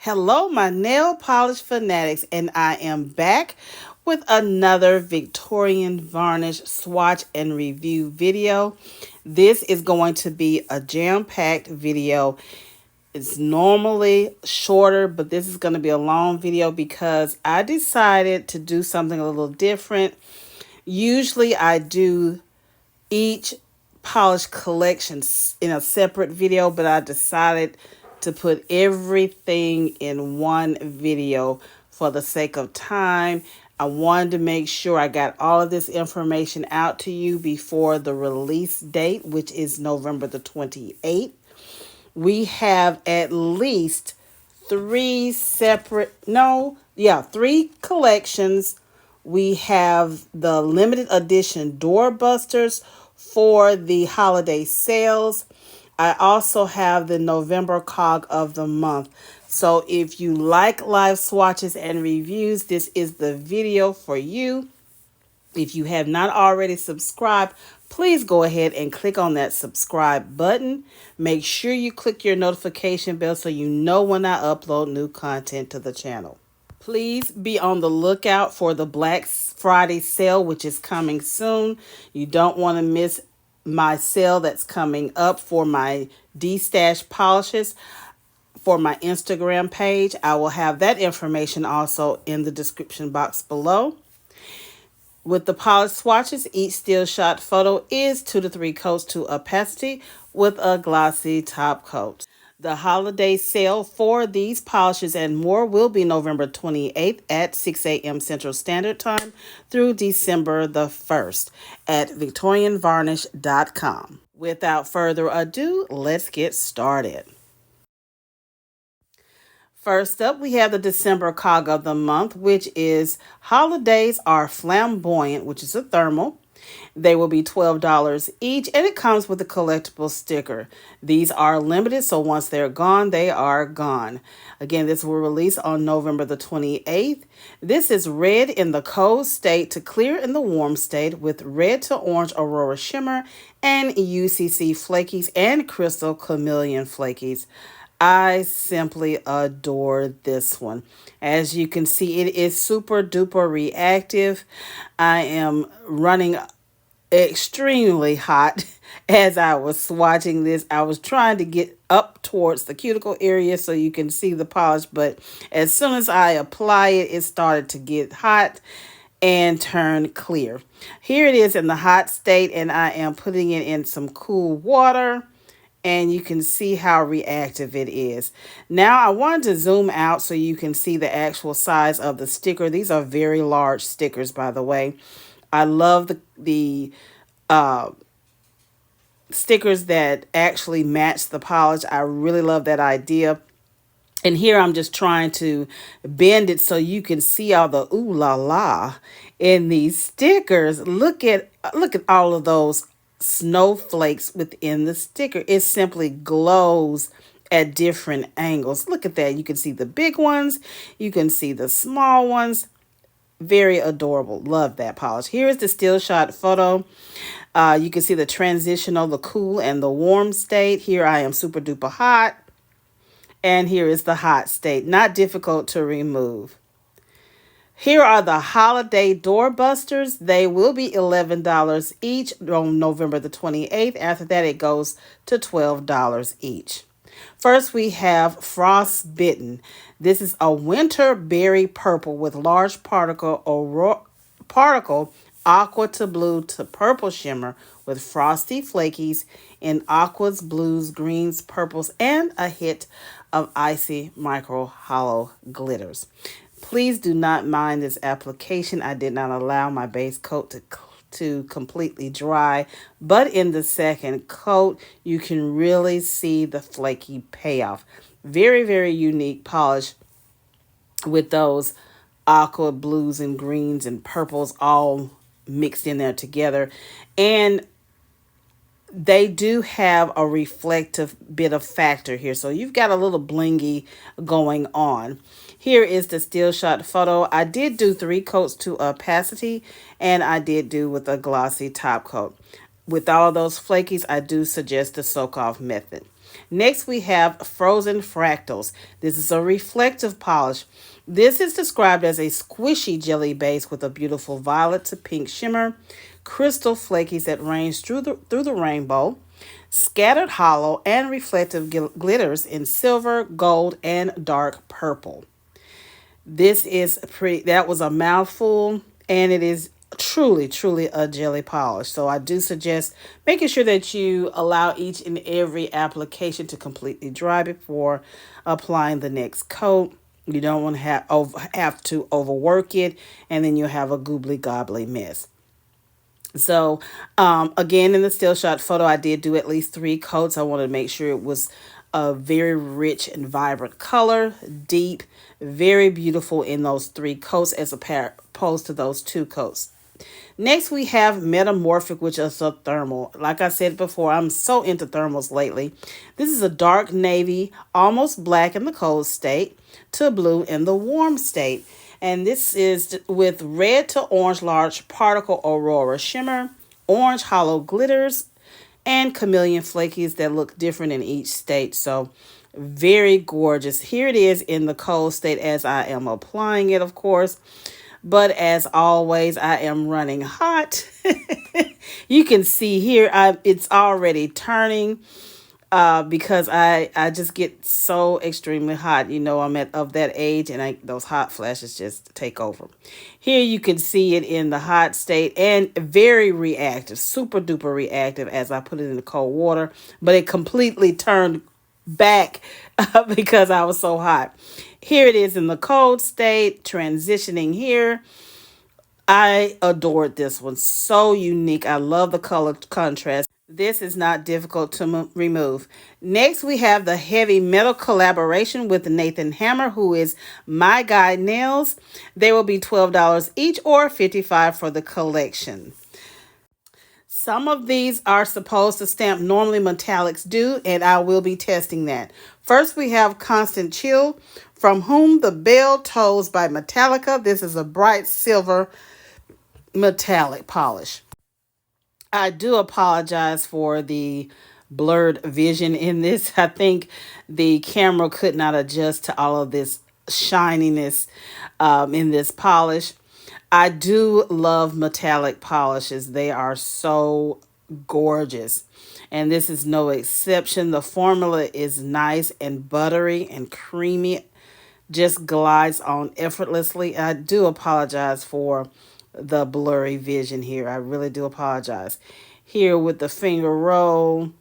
Hello, my nail polish fanatics, and I am back with another Victorian varnish swatch and review video. This is going to be a jam-packed video. It's normally shorter, but this is going to be a long video because I decided to do something a little different. Usually I do each polish collection in a separate video, but I decided to put everything in one video for the sake of time. I wanted to make sure I got all of this information out to you before the release date, which is November the 28th. We have at least three collections. We have the limited edition Doorbusters for the holiday sales. I also have the November Cog of the Month. So if you like live swatches and reviews, this is the video for you. If you have not already subscribed, please go ahead and click on that subscribe button. Make sure you click your notification bell so you know when I upload new content to the channel. Please be on the lookout for the Black Friday sale, which is coming soon. You don't want to miss my sale that's coming up for my D-Stash polishes for my Instagram page. I will have that information also in the description box below. With the polish swatches, each still shot photo is 2 to 3 coats to opacity with a glossy top coat. The holiday sale for these polishes and more will be November 28th at 6 a.m. Central Standard Time through December the 1st at victorianvarnish.com. Without further ado, let's get started. First up, we have the December Cog of the Month, which is Holidays Are Flamboyant, which is a thermal. They will be $12 each, and it comes with a collectible sticker. These are limited, so once they're gone, they are gone. Again, this will release on November the 28th. This is red in the cold state to clear in the warm state with red to orange aurora shimmer and UCC flakies and crystal chameleon flakies. I simply adore this one. As you can see, it is super duper reactive. I am running extremely hot as I was swatching this. I was trying to get up towards the cuticle area so you can see the polish, but as soon as I apply it, it started to get hot and turn clear. Here it is in the hot state, and I am putting it in some cool water. And you can see how reactive it is. Now I wanted to zoom out so you can see the actual size of the sticker. These are very large stickers, by the way. I love the stickers that actually match the polish. I really love that idea. And here I'm just trying to bend it so you can see all the ooh la la in these stickers. Look at all of those snowflakes within the sticker. It simply glows at different angles. Look at that. You can see the big ones. You can see the small ones. Very adorable. Love that polish. Here is the still shot photo. You can see the transitional, the cool and the warm state. Here I am super duper hot. And here is the hot state. Not difficult to remove. Here are the holiday Doorbusters. They will be $11 each on November the 28th. After that, it goes to $12 each. First, we have Bitten. This is a winter berry purple with large particle aqua to blue to purple shimmer with frosty flakies in aquas, blues, greens, purples, and a hit of icy micro hollow glitters. Please do not mind this application. I did not allow my base coat to completely dry, but in the second coat, you can really see the flaky payoff. Very, very unique polish with those aqua, blues, and greens and purples all mixed in there together. And they do have a reflective bit of factor here. So you've got a little blingy going on. Here is the still shot photo. I did do 3 coats to opacity, and I did do with a glossy top coat. With all of those flakies, I do suggest the soak off method. Next, we have Frozen Fractals. This is a reflective polish. This is described as a squishy jelly base with a beautiful violet to pink shimmer, crystal flakies that range through the rainbow, scattered hollow and reflective glitters in silver, gold, and dark purple. This is pretty, that was a mouthful, and it is truly a jelly polish. So I do suggest making sure that you allow each and every application to completely dry before applying the next coat. You don't want to have to overwork it, and then you'll have a goobly gobbly mess. So, again, in the still shot photo, I did do at least 3 coats. I wanted to make sure it was a very rich and vibrant color, deep, very beautiful in those 3 coats as opposed to those 2 coats. Next, we have Metamorphic, which is a thermal. Like I said before, I'm so into thermals lately. This is a dark navy, almost black in the cold state, to blue in the warm state. And this is with red to orange large particle aurora shimmer, orange hollow glitters, and chameleon flakies that look different in each state. So very gorgeous. Here it is in the cold state as I am applying it, of course. But as always, I am running hot. You can see here, it's already turning because I just get so extremely hot. You know, I'm of that age, and those hot flashes just take over. Here you can see it in the hot state and very reactive, super duper reactive as I put it in the cold water. But it completely turned back because I was so hot. Here it is in the cold state, transitioning here. I adored this one. So unique. I love the color contrast. This is not difficult to remove. Next, we have the heavy metal collaboration with Nathan Hammer, who is My Guy Nails. They will be $12 each or $55 for the collection. Some of these are supposed to stamp. Normally metallics do, and I will be testing that. First, we have Constant Chill, From Whom the Bell Tolls by Metallica. This is a bright silver metallic polish. I do apologize for the blurred vision in this. I think the camera could not adjust to all of this shininess in this polish. I do love metallic polishes. They are so gorgeous. And this is no exception. The formula is nice and buttery and creamy. Just glides on effortlessly. I do apologize for the blurry vision here. I really do apologize. Here with the finger roll.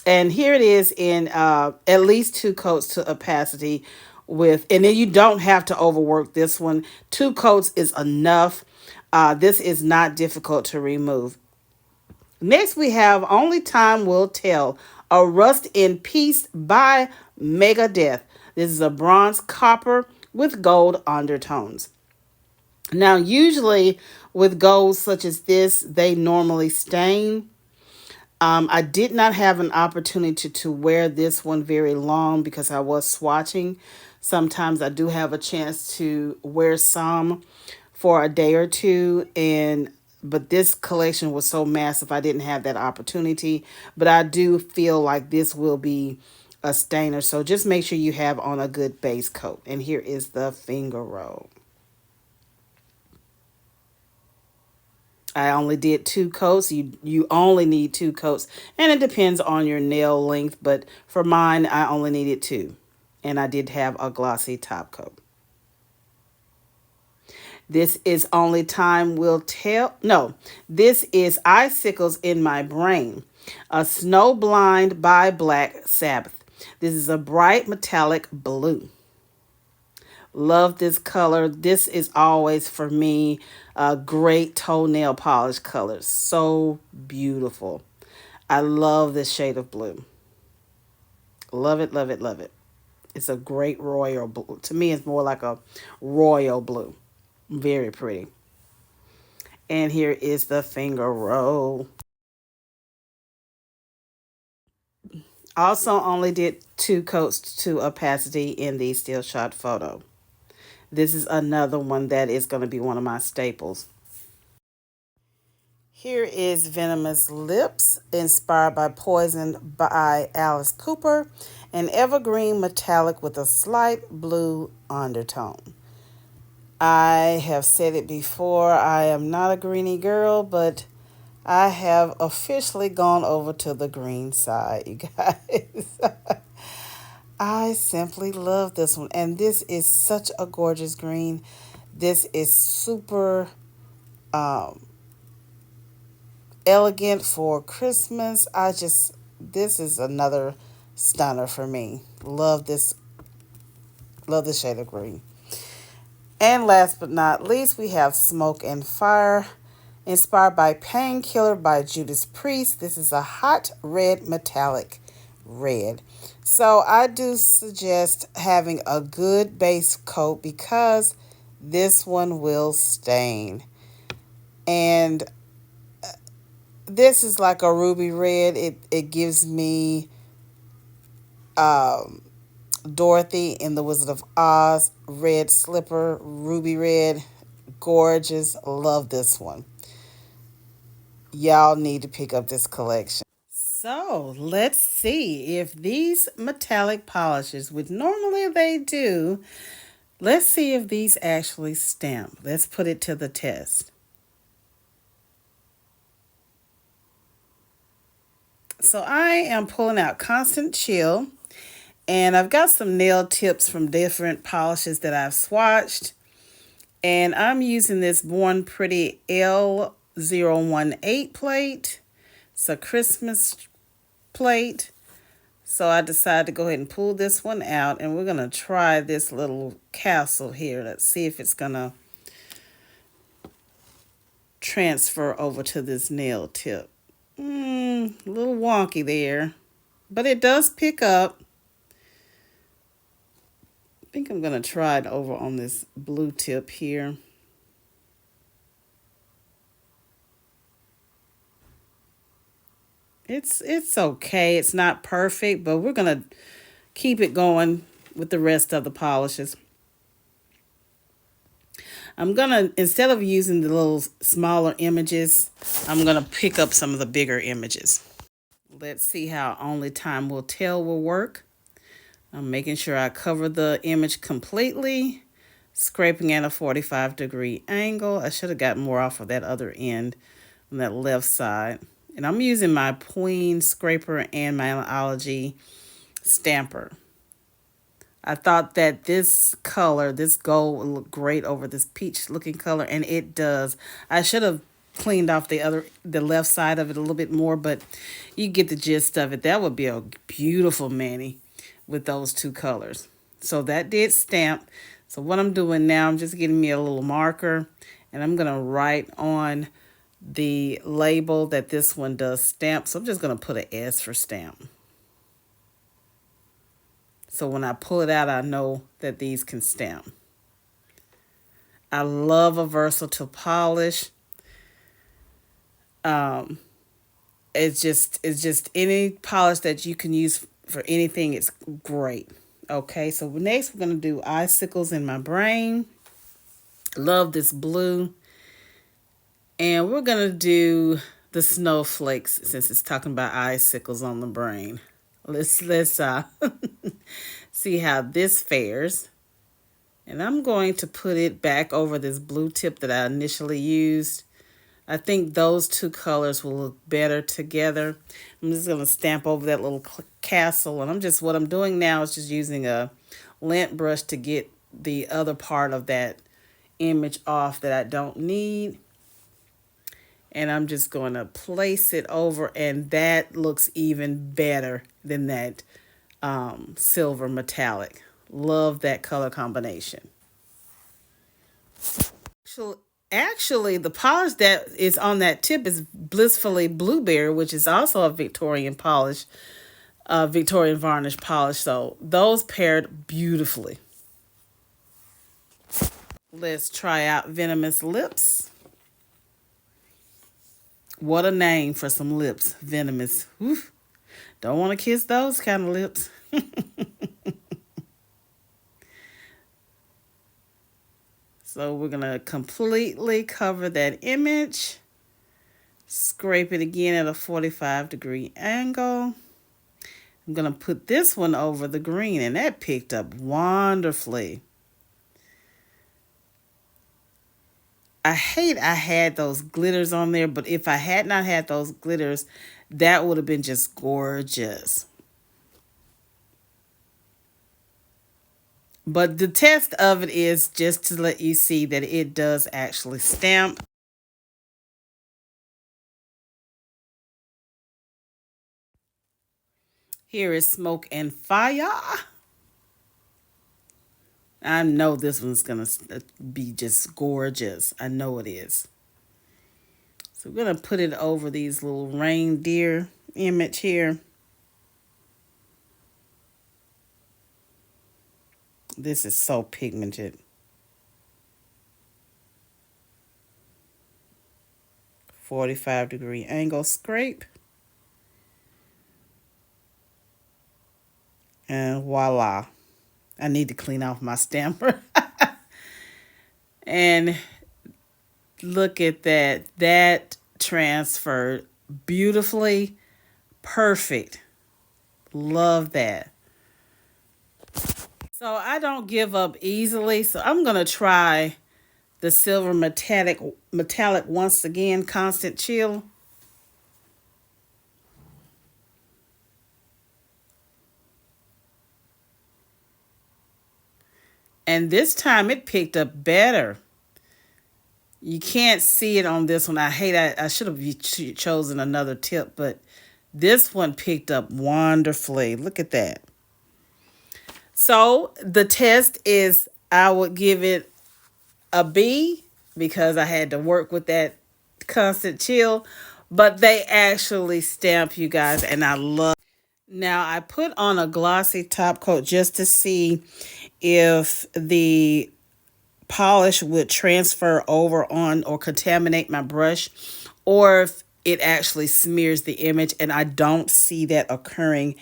And here it is in at least 2 coats to opacity and then you don't have to overwork this one. 2 coats is enough. This is not difficult to remove. Next, we have Only Time Will Tell, A Rust in Peace by Megadeth. This is a bronze copper with gold undertones. Now, usually with golds such as this, they normally stain. I did not have an opportunity to wear this one very long because I was swatching. Sometimes I do have a chance to wear some for a day or two, but this collection was so massive I didn't have that opportunity. But I do feel like this will be a stainer, so just make sure you have on a good base coat. And here is the finger roll. I only did 2 coats. You only need 2 coats, and it depends on your nail length, but for mine I only needed 2, and I did have a glossy top coat. This is Only Time Will Tell. No, this is Icicles in My Brain, a Snowblind by Black Sabbath. This is a bright metallic blue. Love this color. This is always, for me, a great toenail polish color. So beautiful. I love this shade of blue. Love it, love it, love it. It's a great royal blue. To me, it's more like a royal blue. Very pretty. And here is the finger roll. Also only did 2 coats to opacity in the still shot photo. This is another one that is going to be one of my staples. Here is Venomous Lips, inspired by Poison by Alice Cooper, an evergreen metallic with a slight blue undertone. I have said it before, I am not a greenie girl, but I have officially gone over to the green side, you guys. I simply love this one, and this is such a gorgeous green. This is super um, elegant for Christmas. This is another stunner for me. Love this shade of green. And last but not least, we have Smoke and Fire, inspired by Painkiller by Judas Priest. This is a hot red metallic red. So I do suggest having a good base coat because this one will stain. And this is like a ruby red. It gives me Dorothy in The Wizard of Oz, red slipper, ruby red, gorgeous. Love this one. Y'all need to pick up this collection. So let's see if these metallic polishes, which normally they do, let's see if these actually stamp. Let's put it to the test. So I am pulling out Constant Chill, and I've got some nail tips from different polishes that I've swatched. And I'm using this Born Pretty L018 plate. It's a Christmas plate. So I decided to go ahead and pull this one out, and we're going to try this little castle here. Let's see if it's going to transfer over to this nail tip. A little wonky there, but it does pick up. I think I'm going to try it over on this blue tip here. It's okay. It's not perfect, but we're going to keep it going with the rest of the polishes. I'm going to, instead of using the little smaller images, I'm going to pick up some of the bigger images. Let's see how Only Time Will Tell will work. I'm making sure I cover the image completely, scraping at a 45-degree angle. I should have got more off of that other end on that left side. And I'm using my Queen scraper and my Analogy stamper. I thought that this color, this gold, would look great over this peach looking color, and it does. I should have cleaned off the left side of it a little bit more, but you get the gist of it. That would be a beautiful mani with those two colors. So that did stamp. So what I'm doing now, I'm just getting me a little marker, and I'm going to write on the label that this one does stamp. So I'm just going to put an S for stamp. So when I pull it out, I know that these can stamp. I love a versatile polish. It's just any polish that you can use for anything. It's great. Okay, so next we're going to do Icicles in My Brain. Love this blue. And we're going to do the Snowflakes since it's talking about icicles on the brain. Let's see how this fares. And I'm going to put it back over this blue tip that I initially used. I think those two colors will look better together. I'm just going to stamp over that little castle. And what I'm doing now is just using a lint brush to get the other part of that image off that I don't need. And I'm just going to place it over, and that looks even better than that silver metallic. Love that color combination. Actually, the polish that is on that tip is Blissfully Blueberry, which is also a Victorian polish, Victorian varnish polish. So those paired beautifully. Let's try out Venomous Lips. What a name for some lips. Venomous. Oof. Don't want to kiss those kind of lips. So we're going to completely cover that image. Scrape it again at a 45-degree angle. I'm going to put this one over the green, and that picked up wonderfully. I hate I had those glitters on there, but if I had not had those glitters, that would have been just gorgeous. But the test of it is just to let you see that it does actually stamp. Here is Smoke and Fire. I know this one's going to be just gorgeous. I know it is. So we're going to put it over these little reindeer image here. This is so pigmented. 45-degree angle scrape. And voila. I need to clean off my stamper. And look at that. That transferred beautifully. Perfect. Love that. So I don't give up easily. So I'm going to try the silver metallic once again, constant chill. And this time it picked up better. You can't see it on this one. I should have chosen another tip, but this one picked up wonderfully. Look at that. So the test is I would give it a B because I had to work with that constant chill, but they actually stamp, you guys, and I love. Now I put on a glossy top coat just to see if the polish would transfer over on or contaminate my brush, or if it actually smears the image, and I don't see that occurring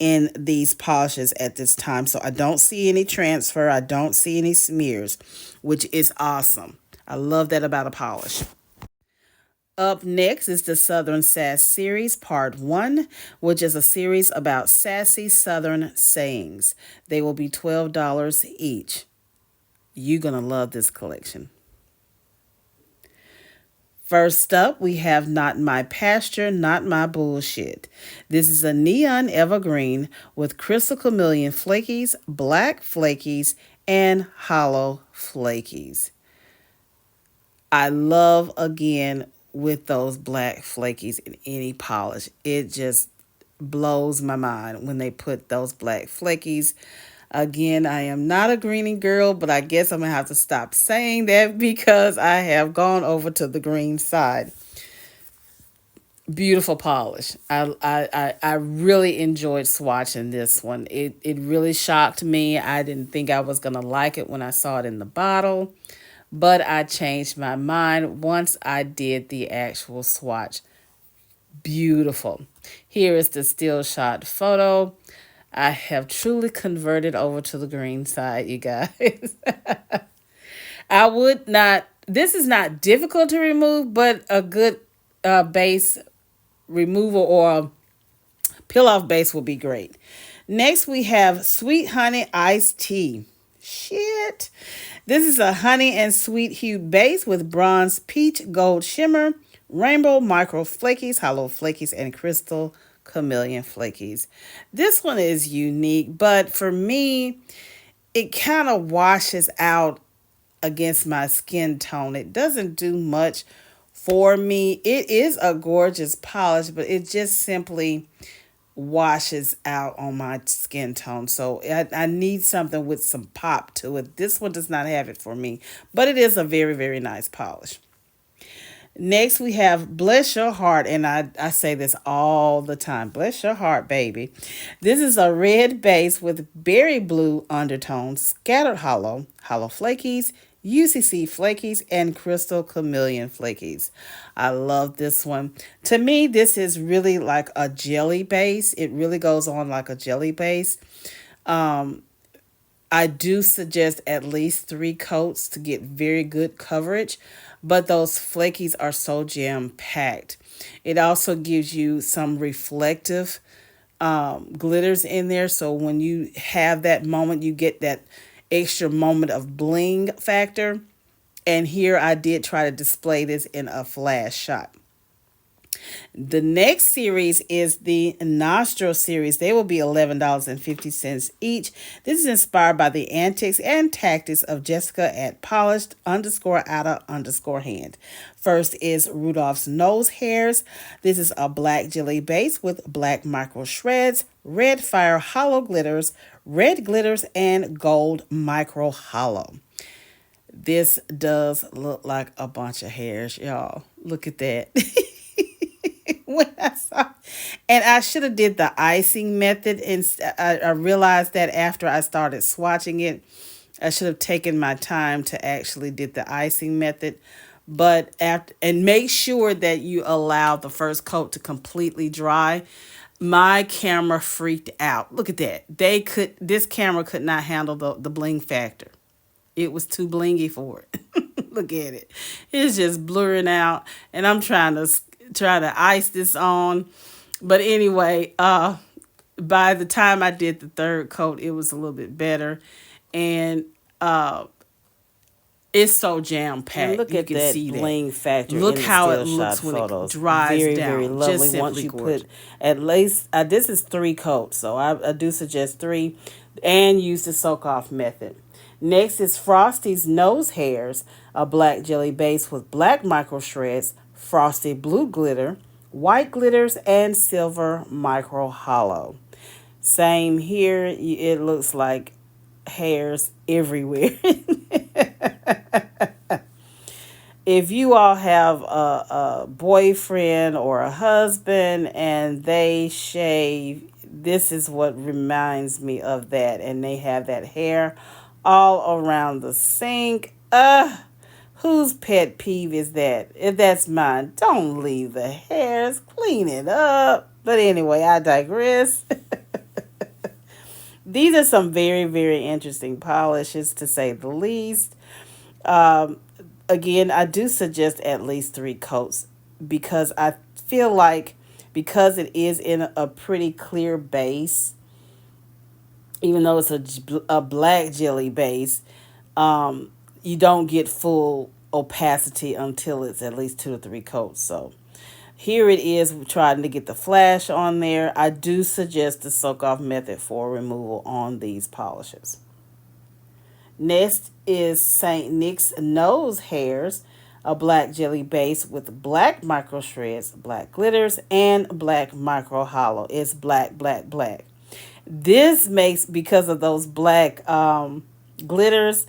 in these polishes at this time. So I don't see any transfer, I don't see any smears, which is awesome. I love that about a polish. Up next is the Southern Sass series, part 1, which is a series about sassy Southern sayings. They will be $12 each. You're going to love this collection. First up, we have Not My Pasture, Not My Bullshit. This is a neon evergreen with crystal chameleon flakies, black flakies, and holo flakies. I love, again, with those black flakies in any polish. It just blows my mind when they put those black flakies. Again, I am not a greenie girl, but I guess I'm going to have to stop saying that because I have gone over to the green side. Beautiful polish. I really enjoyed swatching this one. It really shocked me. I didn't think I was going to like it when I saw it in the bottle, but I changed my mind once I did the actual swatch. Beautiful. Here is the still shot photo. I have truly converted over to the green side, you guys. I would not, this is not difficult to remove, but a good base removal or peel off base will be great. Next, we have Sweet Honey Iced Tea. Shit. This is a honey and sweet hued base with bronze peach gold shimmer, rainbow micro flakies, holo flakies, and crystal chameleon flakies. This one is unique, but for me, it kind of washes out against my skin tone. It doesn't do much for me. It is a gorgeous polish, but it just simply washes out on my skin tone. So I need something with some pop to it. This one does not have it for me, but it is a very, very nice polish. Next, we have Bless Your Heart, and I say this all the time. Bless your heart, baby. This is a red base with berry blue undertones, scattered holo flakies, UCC flakies, and crystal chameleon flakies. I love this one. To me, this is really like a jelly base. It really goes on like a jelly base. I I do suggest at least 3 coats to get very good coverage, but those flakies are so jam packed. It also gives you some reflective glitters in there, so when you have that moment, you get that extra moment of bling factor. And here I did try to display this in a flash shot. The next series is the Nostril series. They will be $11.50 each. This is inspired by the antics and tactics of Jessica at polished underscore outer underscore hand. First is Rudolph's nose hairs. This is a black jelly base with black micro shreds, red fire hollow glitters, red glitters, and gold micro hollow. This does look like a bunch of hairs, y'all. Look at that. When I saw, and I should have did the icing method, and I realized that after I started swatching it, I should have taken my time to actually did the icing method. But after, and make sure that you allow the first coat to completely dry. My camera freaked out. Look at that. This camera could not handle the bling factor. It was too blingy for it. Look at it. It's just blurring out, and I'm trying to ice this on. But anyway, by the time I did the third coat, it was a little bit better. And it's so jam packed. Look at that bling factor. Look in the how it still looks shot when photos. it dries very, down. very lovely. Just Once you gorgeous. put at least this is 3 coats, so I do suggest 3, and use the soak off method. Next is Frosty's nose hairs, a black jelly base with black micro shreds, frosty blue glitter, white glitters, and silver micro hollow. Same here. It looks like hairs everywhere. If you all have a boyfriend or a husband and they shave, this is what reminds me of that. And they have that hair all around the sink. Whose pet peeve is that? If that's mine, don't leave the hairs. Clean it up. But anyway, I digress. These are some very, very interesting polishes, to say the least. Again, I do suggest at least 3 coats because I feel like because it is in a pretty clear base, even though it's a black jelly base, you don't get full opacity until it's at least 2 to 3 coats. So here it is, trying to get the flash on there. I do suggest the soak off method for removal on these polishes. Next is St. Nick's nose hairs, a black jelly base with black micro shreds, black glitters, and black micro hollow. It's black, black, black. This makes, because of those black glitters,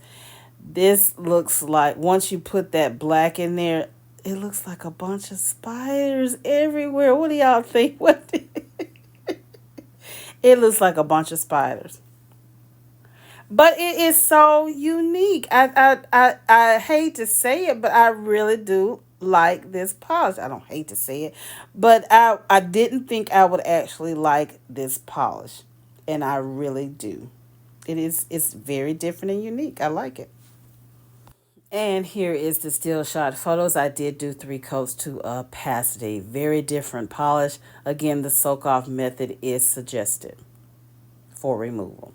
this looks like, once you put that black in there, it looks like a bunch of spiders everywhere. What do y'all think? It looks like a bunch of spiders. But it is so unique. I hate to say it, but I really do like this polish. I don't hate to say it, but I didn't think I would actually like this polish, and I really do. It's very different and unique. I like it. And here is the still shot photos. I did do 3 coats to opacity. Very different polish. Again, the soak off method is suggested for removal.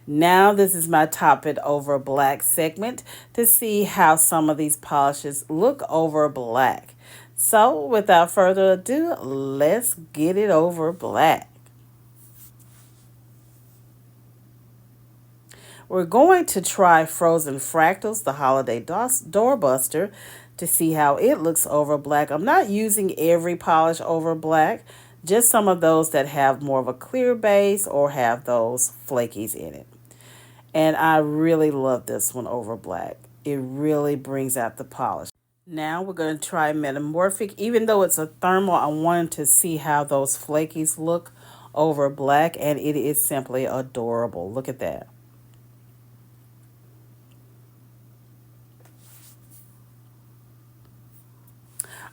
Now this is my top it over black segment to see how some of these polishes look over black. So without further ado, let's get it over black. We're going to try Frozen Fractals, the Holiday Doorbuster, to see how it looks over black. I'm not using every polish over black, just some of those that have more of a clear base or have those flakies in it. And I really love this one over black. It really brings out the polish. Now we're going to try Metamorphic. Even though it's a thermal, I wanted to see how those flakies look over black, and it is simply adorable. Look at that.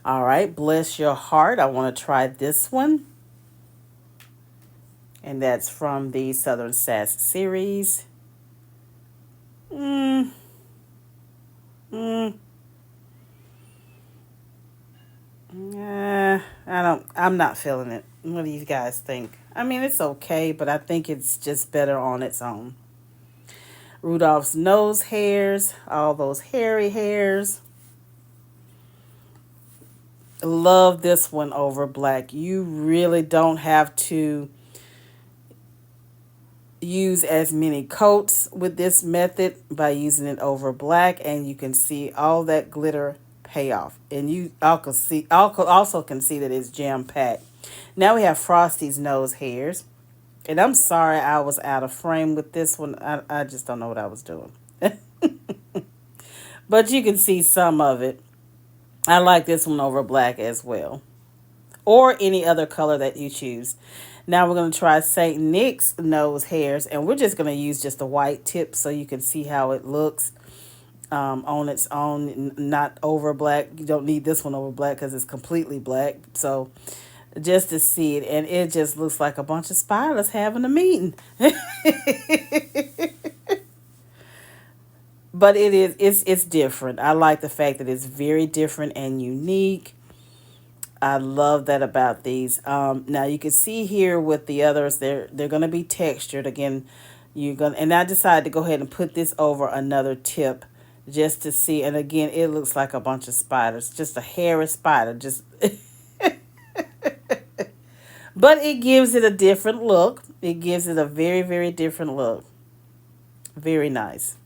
All right, bless your heart. I want to try this one. And that's from the Southern Sass series. Mm, mm, I'm not feeling it. What do you guys think? I mean, it's okay, but I think it's just better on its own. Rudolph's nose hairs, all those hairy hairs. Love this one over black. You really don't have to use as many coats with this method by using it over black, and you can see all that glitter pay off. And you also can see that it's jam packed. Now we have Frosty's nose hairs. And I'm sorry I was out of frame with this one. I just don't know what I was doing. But you can see some of it. I like this one over black as well. Or any other color that you choose. Now we're going to try St. Nick's nose hairs. And we're just going to use just a white tip so you can see how it looks on its own. Not over black. You don't need this one over black because it's completely black. So just to see it. And it just looks like a bunch of spiders having a meeting. But it's different. I like the fact that it's very different and unique. I love that about these. Now you can see here with the others, they're gonna be textured again. And I decided to go ahead and put this over another tip just to see. And again, it looks like a bunch of spiders, just a hairy spider. Just, but it gives it a different look. It gives it a very, very different look. Very nice.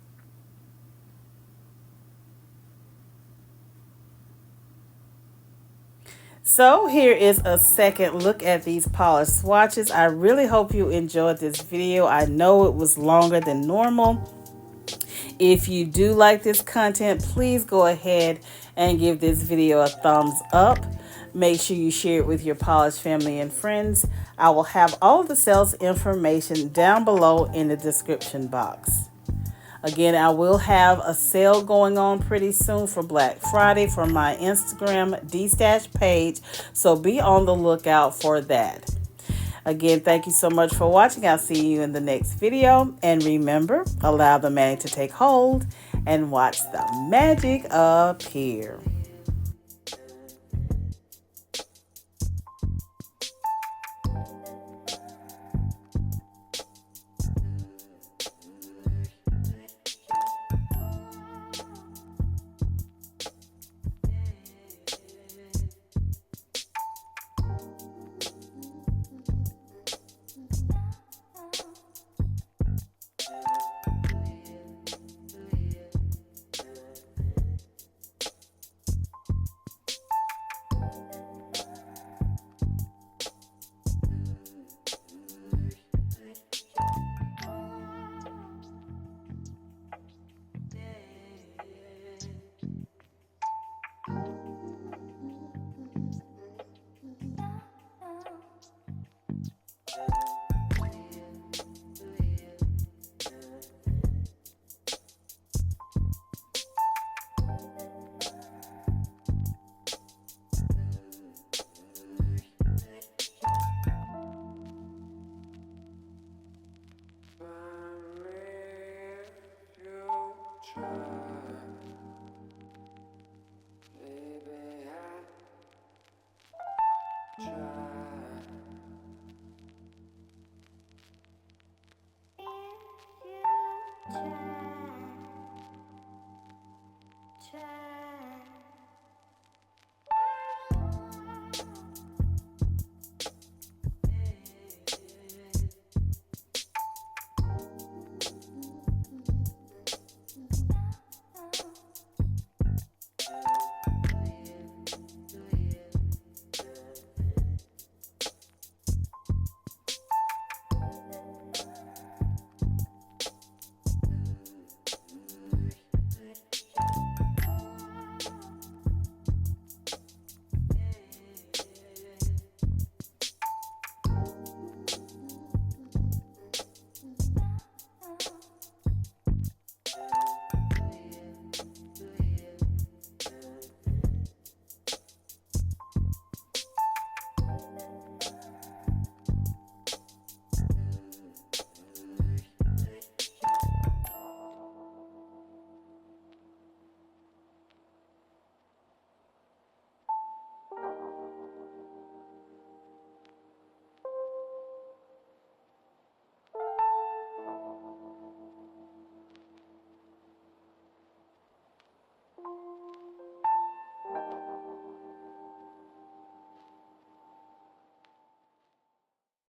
So here is a second look at these polished swatches. I really hope you enjoyed this video. I know it was longer than normal. If you do like this content, please go ahead and give this video a thumbs up. Make sure you share it with your polished family and friends. I will have all the sales information down below in the description box. Again, I will have a sale going on pretty soon for Black Friday for my Instagram D-Stash page, so be on the lookout for that. Again, thank you so much for watching. I'll see you in the next video. And remember, allow the magic to take hold and watch the magic appear.